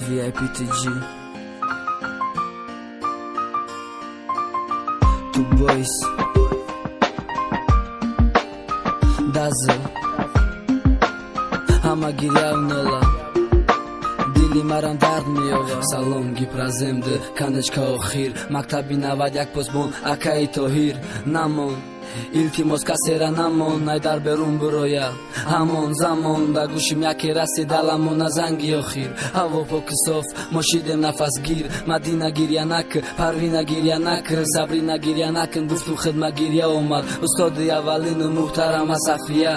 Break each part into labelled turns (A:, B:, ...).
A: VIPTG Two boys Dazzle Hamma giriavnola Dili maram dard miyova Salom giprazemdi Kanechka okhir Maktabi navad yak posbon Akai tohir Namon Iltimos kasera namon Aydar berun buroya Hamon zamon Da gushim yaki rasidalamon Azangi okhir Havo pokisof Moshidem nafas gir Madina giryanak Parvina giryanak Sabrina giryanak Guftu khidma girya omad Ustadi avalin muhtarama safiya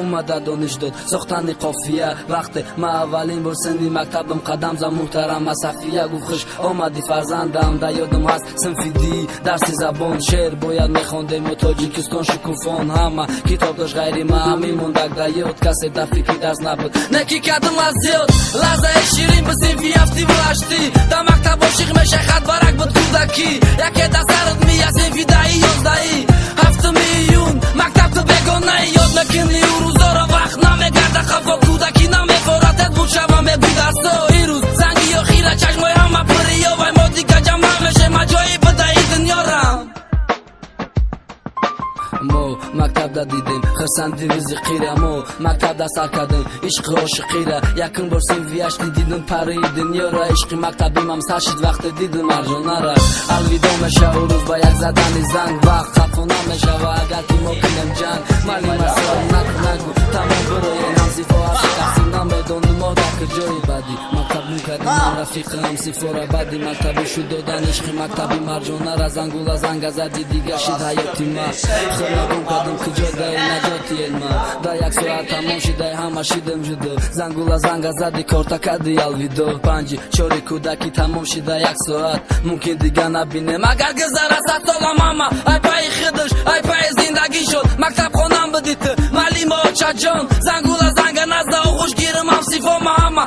A: Umada donishdod Soxtani qofiya Vaqti ma avalin borsendi maktabim qadam za muhtarama safiya Gufkhish omadi farzandam Da yodum hast sinfidi Darsi zabon Sher boyad mekhondem Tojikiston shukufon Hama kitob dosh g'ayri ma'amimon Dagda yod Kase da fikri dars nabud Neki kadim az ziyod Laza shirin biz sinfi yafti влашти Da maktab oshiq mesha khat barak bud kudaki Yake da sarad miya sinfi da'i yozda'i Haftimi iyun maktab tu begonai Yod mekinli uruzora vaqt name garda khafo kudaki Name foratet bud shavame budarso Iruz zangi yo khira chashmoy hama piri yo Vay modika jama meshe majoyi bada'i dunyoram Mo maktabda didim Xırsandi vizi qira Mo maktabda sarkadim Ishqi oshiqira Yakin borsin viyashti didim pari Dunyora ishqi maktabimam sashid vaqti didim arjonara Alvido mesha uruz ba yak zadani zang Vaqt qafona mesha va agar ki mokinem jang Mali marsal nagu Tamam biroyen hamsifo afiqasim Namedonu mohdaki joyi badi Maktab mukadim man rafiqam sifora badi Maktabi shudodan ishqi maktabim arjonara Zangula zangazadi digashid hayotima Nagum kadim kujodai najoti elma Da yak soat hamon shidai hama shidem judo Zangula zanga zadi korta kadi alvido Panji chori kudaki tamom shida yak soat Mumkin diga nabinem Agar gizara satola mama Ay pai khidish ay pai zindagi shod Maktab khonam biditi Malima ochajon Zangula zanga nazda og'ush girim hamsifo mahama